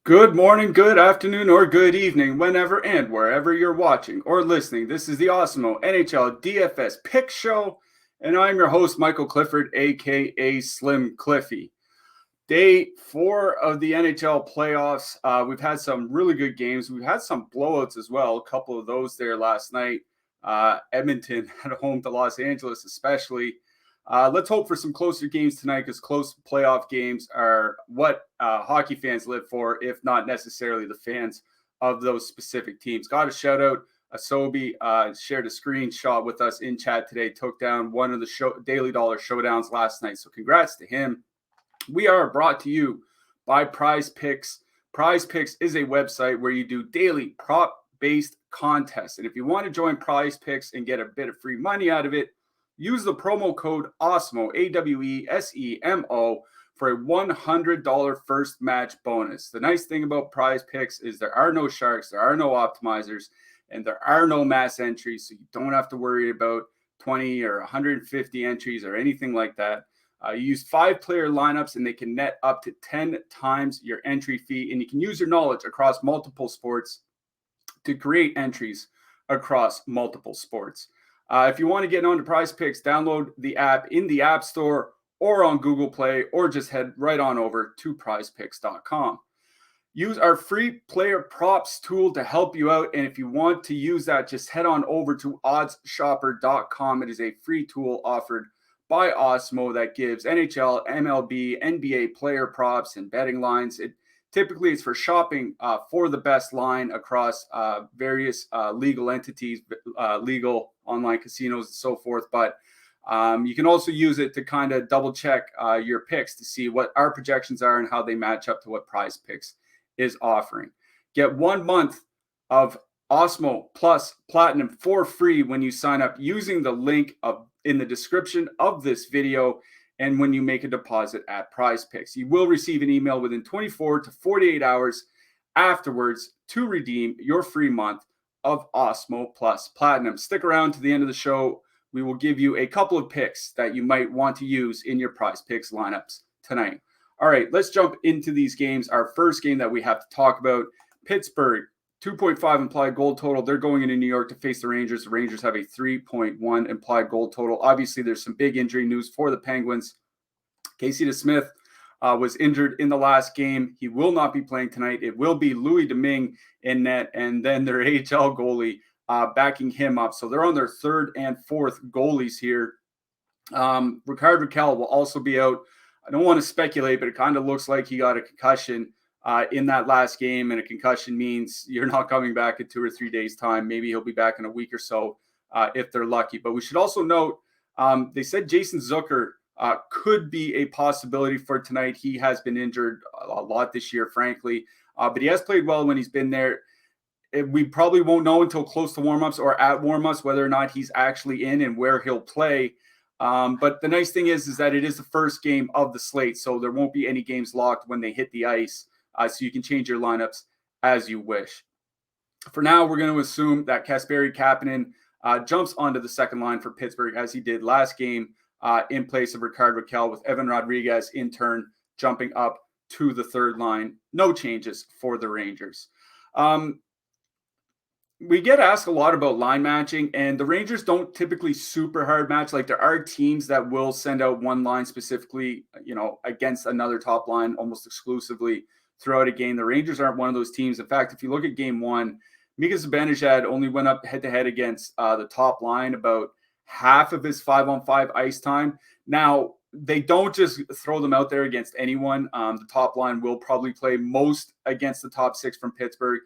Good morning, good afternoon, or good evening, whenever and wherever you're watching or listening. This is the Awesemo NHL DFS Pick Show, and I'm your host, Michael Clifford, aka Slim Cliffy. Day 4 of the NHL playoffs. We've had some really good games. We've had some blowouts as well. A couple of those there last night. Edmonton at home to Los Angeles, especially. Let's hope for some closer games tonight because close playoff games are what hockey fans live for, if not necessarily the fans of those specific teams. Got a shout out. Asobi shared a screenshot with us in chat today, took down one of the Daily Dollar showdowns last night. So congrats to him. We are brought to you by Prize Picks. Prize Picks is a website where you do daily prop-based contests. And if you want to join Prize Picks and get a bit of free money out of it, use the promo code Awesemo, AWESEMO, for a $100 first match bonus. The nice thing about Prize Picks is there are no sharks, there are no optimizers, and there are no mass entries, so you don't have to worry about 20 or 150 entries or anything like that. You use 5-player lineups, and they can net up to 10 times your entry fee, and you can use your knowledge across multiple sports to create entries across multiple sports. If you want to get onto Prize Picks, download the app in the App Store or on Google Play, or just head right on over to prizepicks.com. Use our free player props tool to help you out. And if you want to use that, just head on over to oddsshopper.com. It is a free tool offered by Awesemo that gives NHL, MLB, NBA player props and betting lines. Typically, it's for shopping for the best line across various legal entities, legal online casinos, and so forth. But you can also use it to kind of double check your picks to see what our projections are and how they match up to what Prize Picks is offering. Get 1 month of Awesemo Plus Platinum for free when you sign up using the link in the description of this video. And when you make a deposit at Prize Picks, you will receive an email within 24 to 48 hours afterwards to redeem your free month of Awesemo Plus Platinum. Stick around to the end of the show. We will give you a couple of picks that you might want to use in your Prize Picks lineups tonight. All right, let's jump into these games. Our first game that we have to talk about, Pittsburgh, 2.5 implied goal total. They're going into New York to face the Rangers. The Rangers have a 3.1 implied goal total. Obviously, there's some big injury news for the Penguins. Casey DeSmith was injured in the last game. He will not be playing tonight. It will be Louis Domingue in net, and then their AHL goalie backing him up. So they're on their third and fourth goalies here. Rickard Rakell will also be out. I don't want to speculate, but it kind of looks like he got a concussion in that last game, and a concussion means you're not coming back in 2 or 3 days' time. Maybe he'll be back in a week or so if they're lucky. But we should also note, they said Jason Zucker could be a possibility for tonight. He has been injured a lot this year, frankly, but he has played well when he's been there. We probably won't know until close to warmups or at warmups whether or not he's actually in and where he'll play. But the nice thing is that it is the first game of the slate, so there won't be any games locked when they hit the ice. So you can change your lineups as you wish. For now, we're going to assume that Kasperi Kapanen jumps onto the second line for Pittsburgh as he did last game in place of Rickard Rakell, with Evan Rodriguez in turn jumping up to the third line. No changes for the Rangers. We get asked a lot about line matching, and the Rangers don't typically super hard match. Like, there are teams that will send out one line specifically, against another top line almost exclusively throughout a game. The Rangers aren't one of those teams. In fact, if you look at game 1, Mika Zibanejad only went up head-to-head against the top line about half of his 5-on-5 ice time. Now, they don't just throw them out there against anyone. The top line will probably play most against the top 6 from Pittsburgh.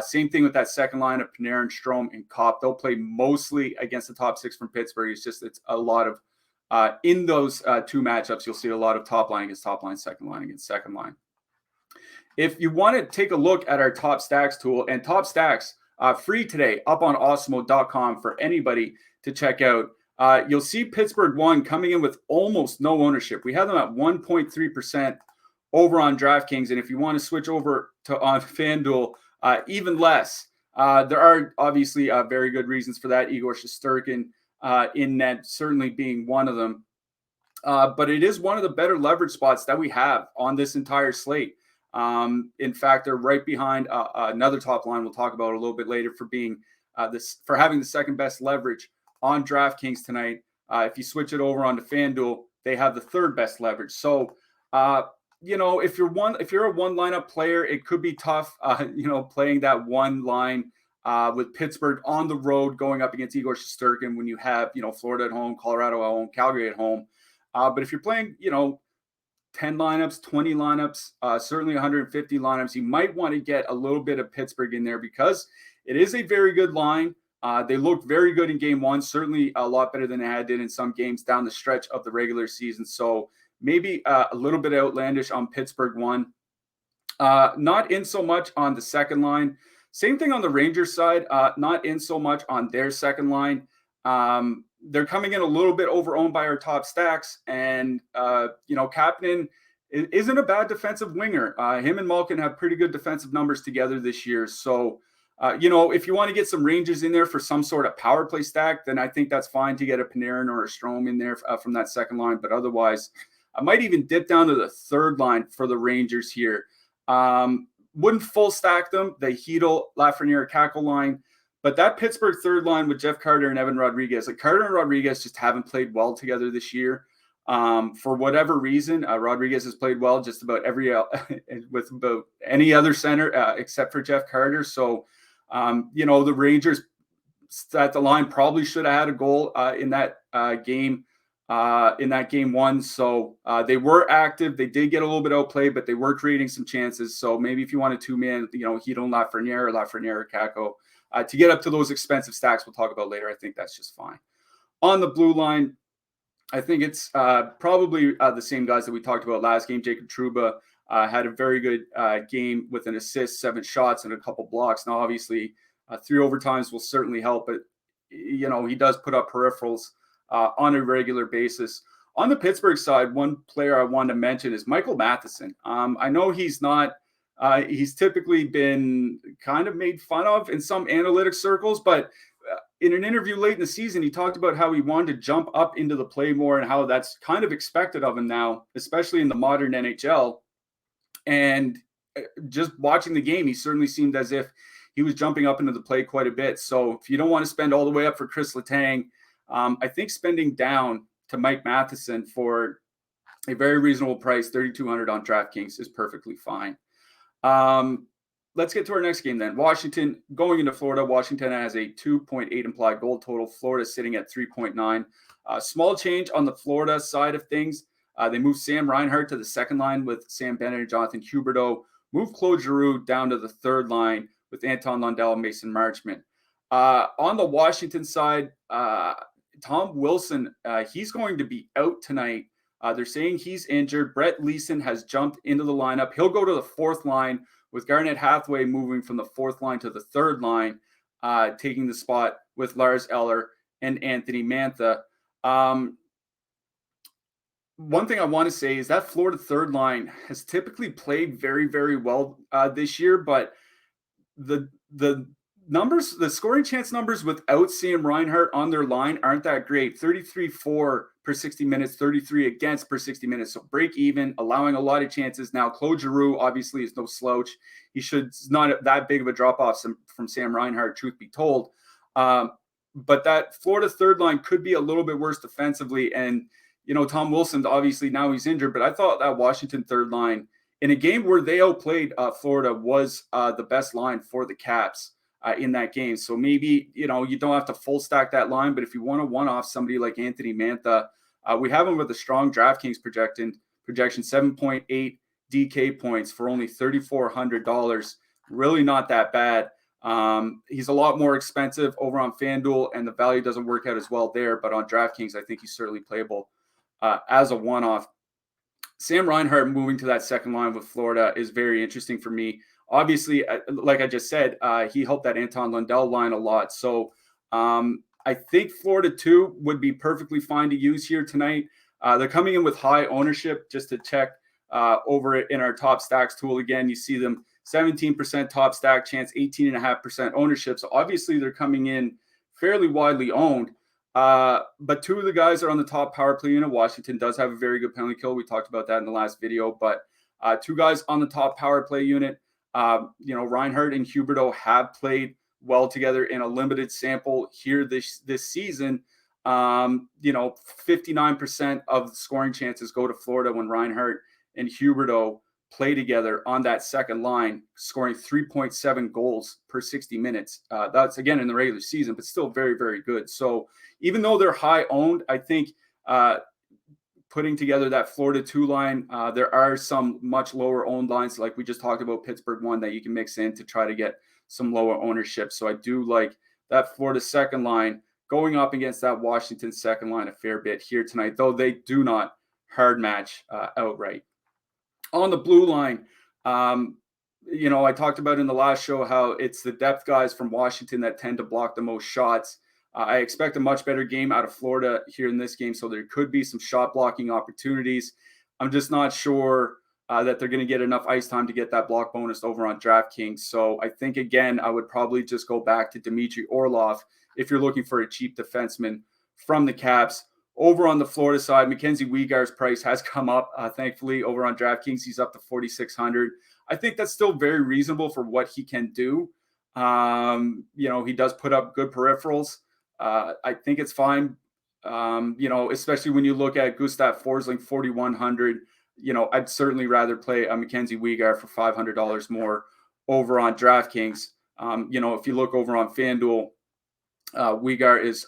Same thing with that second line of Panarin, Strome, and Kopp. They'll play mostly against the top 6 from Pittsburgh. It's a lot of in those 2 matchups, you'll see a lot of top line against top line, second line against second line. If you want to take a look at our Top Stacks tool, and Top Stacks free today up on awesemo.com for anybody to check out, you'll see Pittsburgh 1 coming in with almost no ownership. We have them at 1.3% over on DraftKings, and if you want to switch over to on FanDuel, even less. There are obviously very good reasons for that. Igor Shesterkin in net certainly being one of them. But it is one of the better leverage spots that we have on this entire slate. In fact, they're right behind another top line we'll talk about a little bit later for being for having the second best leverage on DraftKings tonight. If you switch it over onto FanDuel, they have the third best leverage. So, if you're a one lineup player, it could be tough. Playing that one line with Pittsburgh on the road going up against Igor Shesterkin when you have Florida at home, Colorado at home, Calgary at home. But if you're playing 10 lineups, 20 lineups, certainly 150 lineups, you might want to get a little bit of Pittsburgh in there because it is a very good line. They looked very good in game one, certainly a lot better than they had did in some games down the stretch of the regular season. So maybe a little bit outlandish on Pittsburgh one. Not in so much on the second line. Same thing on the Rangers side, not in so much on their second line. They're coming in a little bit over-owned by our top stacks, and Kapanen isn't a bad defensive winger. Him and Malkin have pretty good defensive numbers together this year. So, if you want to get some Rangers in there for some sort of power play stack, then I think that's fine to get a Panarin or a Strome in there from that second line. But otherwise, I might even dip down to the third line for the Rangers here. Wouldn't full stack them, the Hedl, Lafreniere, Cackle line. But that Pittsburgh third line with Jeff Carter and Evan Rodriguez, Carter and Rodriguez just haven't played well together this year. For whatever reason, Rodriguez has played well just about with about any other center except for Jeff Carter. So, the Rangers at the line probably should have had a goal in that game. In that game one. So they were active. They did get a little bit outplayed, but they were creating some chances. So maybe if you want a two-man, Hedl, Lafreniere or Kako, to get up to those expensive stacks we'll talk about later, I think that's just fine. On the blue line, I think it's probably the same guys that we talked about last game. Jacob Trouba had a very good game with an assist, 7 shots, and a couple blocks. Now, obviously, 3 overtimes will certainly help, but, he does put up peripherals on a regular basis. On the Pittsburgh side, one player I wanted to mention is Michael Matheson. I know he's not, he's typically been kind of made fun of in some analytics circles, but in an interview late in the season, he talked about how he wanted to jump up into the play more and how that's kind of expected of him now, especially in the modern NHL. And just watching the game, he certainly seemed as if he was jumping up into the play quite a bit. So if you don't want to spend all the way up for Chris Letang, I think spending down to Mike Matheson for a very reasonable price, $3,200 on DraftKings, is perfectly fine. Let's get to our next game then. Washington going into Florida. Washington has a 2.8 implied goal total. Florida sitting at 3.9. Small change on the Florida side of things. They moved Sam Reinhart to the second line with Sam Bennett and Jonathan Huberdeau. Moved Claude Giroux down to the third line with Anton Lundell and Mason Marchment. On the Washington side, Tom Wilson, he's going to be out tonight. They're saying he's injured. Brett Leeson has jumped into the lineup. He'll go to the fourth line with Garnett Hathaway moving from the fourth line to the third line, taking the spot with Lars Eller and Anthony Mantha. One thing I want to say is that Florida third line has typically played very, very well this year, but the numbers, the scoring chance numbers without Sam Reinhart on their line aren't that great. 33-4 per 60 minutes, 33 against per 60 minutes. So break even, allowing a lot of chances. Now, Claude Giroux obviously is no slouch. It's not that big of a drop-off from Sam Reinhart, truth be told. But that Florida third line could be a little bit worse defensively. And, Tom Wilson, obviously now he's injured, but I thought that Washington third line in a game where they outplayed Florida was the best line for the Caps in that game. So maybe, you don't have to full stack that line, but if you want to one-off somebody like Anthony Mantha, we have him with a strong DraftKings projection, 7.8 DK points for only $3,400. Really not that bad. He's a lot more expensive over on FanDuel, and the value doesn't work out as well there, but on DraftKings, I think he's certainly playable as a one-off. Sam Reinhart moving to that second line with Florida is very interesting for me. Obviously, like I just said, he helped that Anton Lundell line a lot. So I think Florida 2 would be perfectly fine to use here tonight. They're coming in with high ownership. Just to check over it in our top stacks tool again, you see them 17% top stack chance, 18.5% ownership. So obviously they're coming in fairly widely owned. But 2 of the guys are on the top power play unit. Washington does have a very good penalty kill. We talked about that in the last video, but Two guys on the top power play unit. Reinhart and Huberdeau have played well together in a limited sample here this season. 59% of the scoring chances go to Florida when Reinhart and Huberdeau play together on that second line, scoring 3.7 goals per 60 minutes. That's, again, in the regular season, but still very, very good. So even though they're high owned, I think putting together that Florida 2 line, there are some much lower owned lines, like we just talked about Pittsburgh 1, that you can mix in to try to get some lower ownership. So I do like that Florida second line going up against that Washington second line a fair bit here tonight, though they do not hard match outright. On the blue line, I talked about in the last show how it's the depth guys from Washington that tend to block the most shots. I expect a much better game out of Florida here in this game, so there could be some shot blocking opportunities. I'm just not sure that they're going to get enough ice time to get that block bonus over on DraftKings. So I think, again, I would probably just go back to Dmitry Orlov if you're looking for a cheap defenseman from the Caps. Over on the Florida side, Mackenzie Weegar's price has come up, thankfully, over on DraftKings. He's up to 4,600. I think that's still very reasonable for what he can do. He does put up good peripherals. I think it's fine, especially when you look at Gustav Forsling, 4,100. I'd certainly rather play a Mackenzie Weegar for $500 more over on DraftKings. If you look over on FanDuel, Weegar is,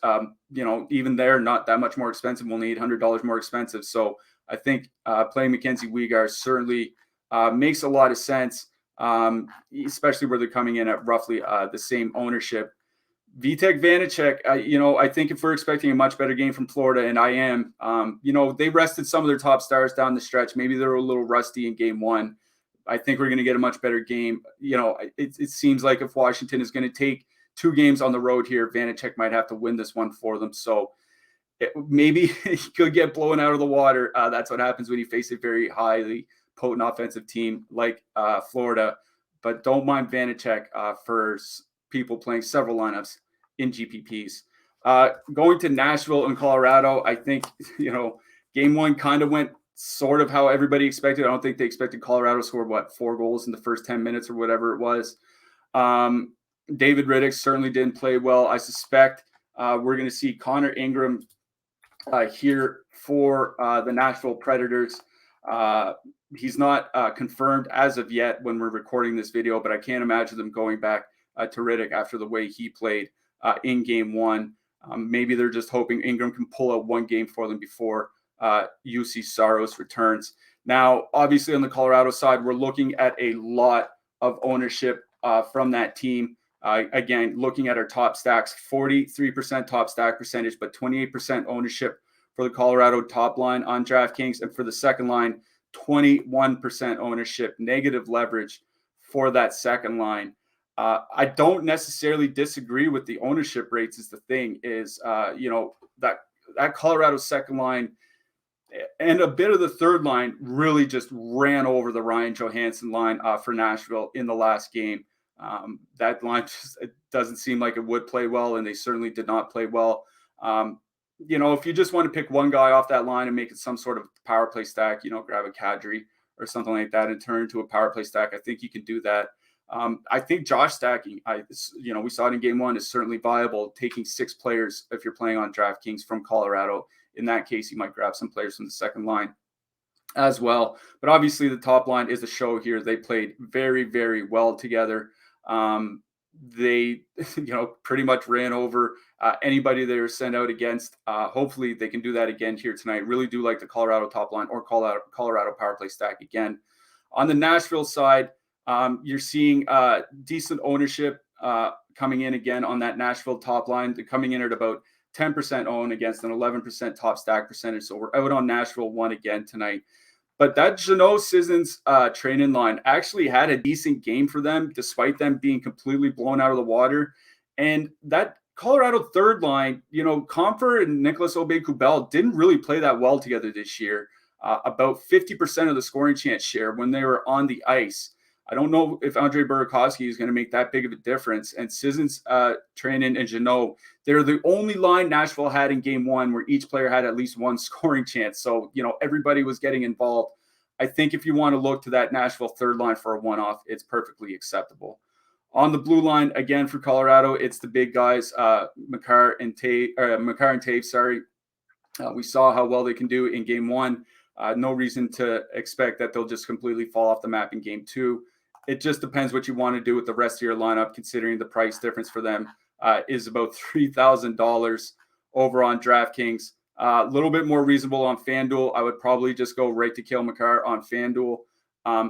even there, not that much more expensive, only $800 more expensive. So I think playing Mackenzie Weegar certainly makes a lot of sense, especially where they're coming in at roughly the same ownership. Vitek Vanacek, I think if we're expecting a much better game from Florida, and I am, they rested some of their top stars down the stretch. Maybe they're a little rusty in game one. I think we're going to get a much better game. It seems like if Washington is going to take 2 games on the road here, Vanacek might have to win this one for them. So maybe he could get blown out of the water. That's what happens when you face a very highly potent offensive team like Florida. But don't mind Vanacek for people playing several lineups in GPPs. Going to Nashville and Colorado, I think, game one kind of went sort of how everybody expected. I don't think they expected Colorado to score, 4 goals in the first 10 minutes or whatever it was. David Riddick certainly didn't play well. I suspect we're going to see Connor Ingram here for the Nashville Predators. He's not confirmed as of yet when we're recording this video, but I can't imagine them going back to Riddick after the way he played in game one. Maybe they're just hoping Ingram can pull out one game for them before UC Saros returns. Now, obviously on the Colorado side, we're looking at a lot of ownership from that team. Again, looking at our top stacks, 43% top stack percentage, but 28% ownership for the Colorado top line on DraftKings. And for the second line, 21% ownership, negative leverage for that second line. I don't necessarily disagree with the ownership rates is the thing is, that Colorado second line and a bit of the third line really just ran over the Ryan Johansson line for Nashville in the last game. That line just, it doesn't seem like it would play well, and they certainly did not play well. If you just want to pick one guy off that line and make it some sort of power play stack, grab a Kadri or something like that and turn it into a power play stack, I think you can do that. I think Josh stacking, we saw it in game one, is certainly viable. Taking 6 players if you're playing on DraftKings from Colorado. In that case, you might grab some players from the second line as well. But obviously the top line is a show here. They played very, very well together. They, pretty much ran over anybody they were sent out against. Hopefully they can do that again here tonight. Really do like the Colorado top line or Colorado power play stack again. On the Nashville side, you're seeing decent ownership coming in again on that Nashville top line. They're coming in at about 10% owned against an 11% top stack percentage. So we're out on Nashville 1 again tonight. But that Jeannot Sissons training line actually had a decent game for them, despite them being completely blown out of the water. And that Colorado third line, Comfer and Nicholas Aube-Kubel didn't really play that well together this year. About 50% of the scoring chance share when they were on the ice. I don't know if Andre Burakovsky is going to make that big of a difference. And Sissons, Trenin, and Jeannot, they're the only line Nashville had in game one where each player had at least one scoring chance. So, everybody was getting involved I think if you want to look to that Nashville third line for a one-off, it's perfectly acceptable. On the blue line, again, for Colorado, it's the big guys, Makar and Taves, sorry. We saw how well they can do in game one. No reason to expect that they'll just completely fall off the map in game two. It just depends what you want to do with the rest of your lineup, considering the price difference for them is about $3,000 over on DraftKings. A little bit more reasonable on FanDuel. I would probably just go right to Cale Makar on FanDuel.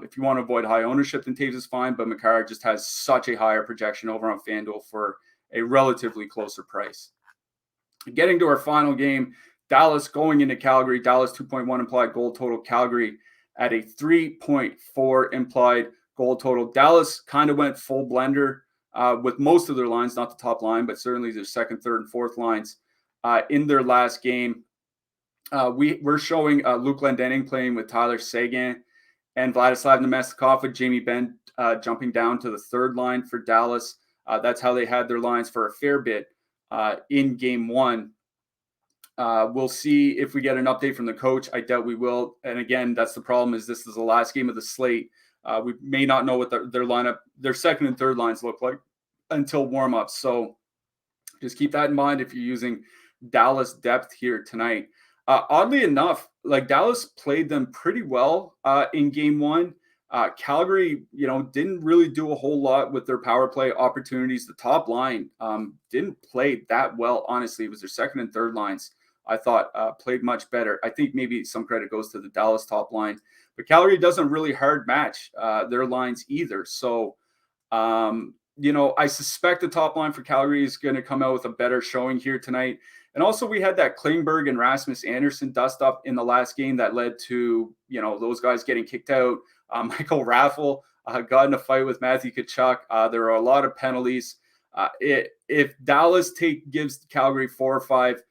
If you want to avoid high ownership, then Taves is fine, but Makar just has such a higher projection over on FanDuel for a relatively closer price. Getting to our final game, Dallas going into Calgary. Dallas 2.1 implied goal total. Calgary at a 3.4 implied goal total. Dallas kind of went full blender with most of their lines, not the top line, but certainly their second, third, and fourth lines in their last game. We're showing Luke Glendening playing with Tyler Seguin and Vladislav Namestnikov with Jamie Benn jumping down to the third line for Dallas. That's how they had their lines for a fair bit in game one. We'll see if we get an update from the coach. I doubt we will. And again, that's the problem, is this is the last game of the slate. We may not know what their lineup, their second and third lines look like until warm-ups. So just keep that in mind if you're using Dallas depth here tonight. Oddly enough, like Dallas played them pretty well in game one. Calgary, didn't really do a whole lot with their power play opportunities. The top line didn't play that well, honestly. It was their second and third lines, I thought, played much better. I think maybe some credit goes to the Dallas top line. But Calgary doesn't really hard match their lines either. So, I suspect the top line for Calgary is going to come out with a better showing here tonight. And also we had that Klingberg and Rasmus Anderson dust up in the last game that led to, those guys getting kicked out. Michael Raffle got in a fight with Matthew Tkachuk. There are a lot of penalties. If Dallas gives Calgary 4 or 5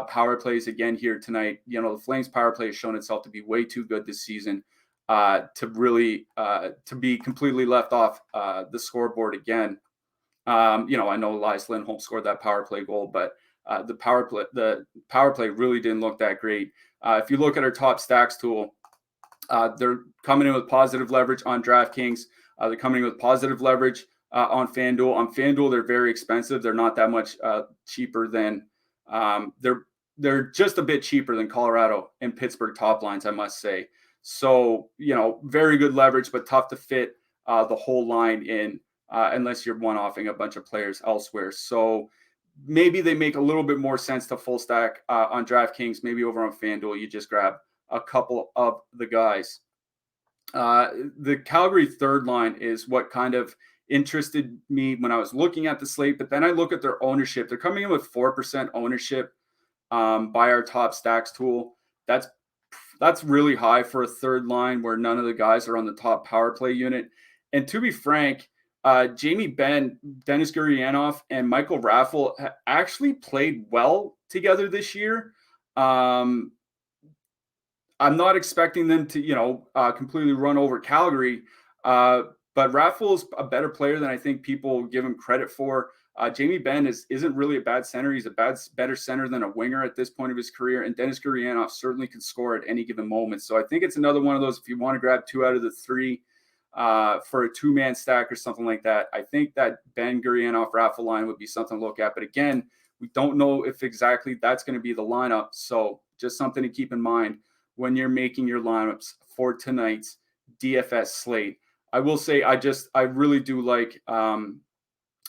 power plays again here tonight, the Flames power play has shown itself to be way too good this season to really to be completely left off the scoreboard again. I know Elias Lindholm scored that power play goal, but the power play really didn't look that great. If you look at our top stacks tool, they're coming in with positive leverage on DraftKings. They're coming in with positive leverage on FanDuel. On FanDuel, they're very expensive. They're not that much cheaper than they're just a bit cheaper than Colorado and Pittsburgh top lines, I must say. So, very good leverage, but tough to fit the whole line in unless you're one-offing a bunch of players elsewhere. So maybe they make a little bit more sense to full stack on DraftKings. Maybe over on FanDuel, you just grab a couple of the guys. The Calgary third line is what kind of interested me when I was looking at the slate, but then I look at their ownership. They're coming in with 4% ownership by our top stacks tool. That's really high for a third line where none of the guys are on the top power play unit. And to be frank, Jamie Benn, Denis Gurianov, and Michael Raffle actually played well together this year. I'm not expecting them to, completely run over Calgary, but Raffle's a better player than I think people give him credit for. Jamie Benn isn't really a bad center. He's a better center than a winger at this point of his career, and Denis Gurianov certainly can score at any given moment. So I think it's another one of those, if you want to grab 2 out of the 3 for a 2-man stack or something like that, I think that Benn, Gurianov, Raffle line would be something to look at. But again, we don't know if exactly that's going to be the lineup. So just something to keep in mind when you're making your lineups for tonight's DFS slate. I will say I really do like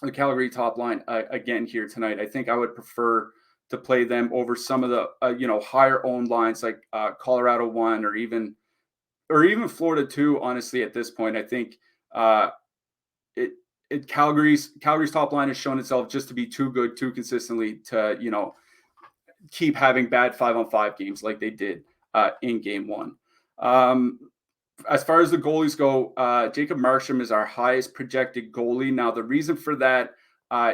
the Calgary top line again here tonight. I think I would prefer to play them over some of the higher owned lines like Colorado 1 or even Florida 2. Honestly, at this point, I think Calgary's top line has shown itself just to be too good, too consistently to keep having bad 5-on-5 games like they did in game one. As far as the goalies go, Jacob Markstrom is our highest projected goalie. Now, the reason for that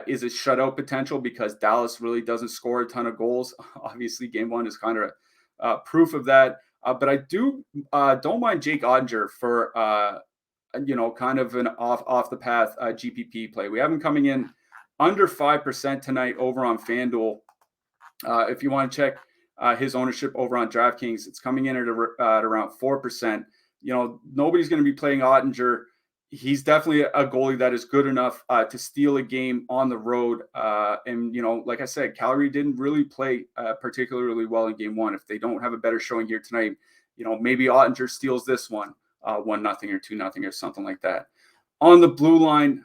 is a shutout potential because Dallas really doesn't score a ton of goals. Obviously, game one is kind of proof of that. But I don't mind Jake Ottinger for kind of an off the path GPP play. We have him coming in under 5% tonight over on FanDuel. If you want to check his ownership over on DraftKings, it's coming in at around 4%. nobody's going to be playing Ottinger. He's definitely a goalie that is good enough to steal a game on the road. And like I said, Calgary didn't really play particularly well in game one. If they don't have a better showing here tonight, maybe Ottinger steals this one 1-0 or 2-0 or something like that. On the blue line,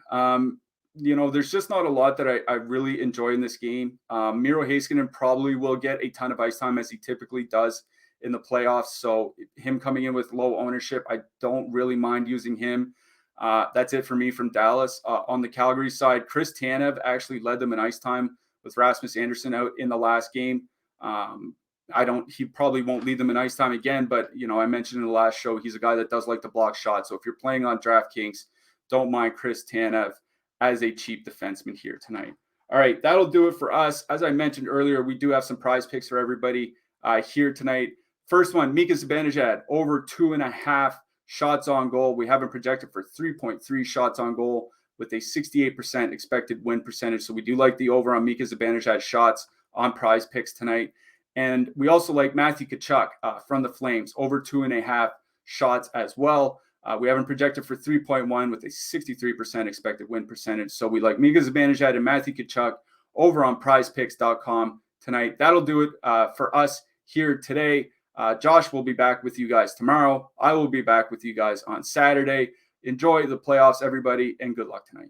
there's just not a lot that I really enjoy in this game. Miro Heiskanen probably will get a ton of ice time as he typically does in the playoffs. So him coming in with low ownership, I don't really mind using him. That's it for me from Dallas. On the Calgary side, Chris Tanev actually led them in ice time with Rasmus Andersson out in the last game. He probably won't lead them in ice time again, but I mentioned in the last show, he's a guy that does like to block shots. So if you're playing on DraftKings, don't mind Chris Tanev as a cheap defenseman here tonight. All right, that'll do it for us. As I mentioned earlier, we do have some prize picks for everybody here tonight. First one, Mika Zibanejad, over 2.5 shots on goal. We have him projected for 3.3 shots on goal with a 68% expected win percentage. So we do like the over on Mika Zibanejad shots on prize picks tonight. And we also like Matthew Tkachuk from the Flames, over 2.5 shots as well. We have him projected for 3.1 with a 63% expected win percentage. So we like Mika Zibanejad and Matthew Tkachuk over on prizepicks.com tonight. That'll do it for us here today. Josh will be back with you guys tomorrow. I will be back with you guys on Saturday. Enjoy the playoffs, everybody, and good luck tonight.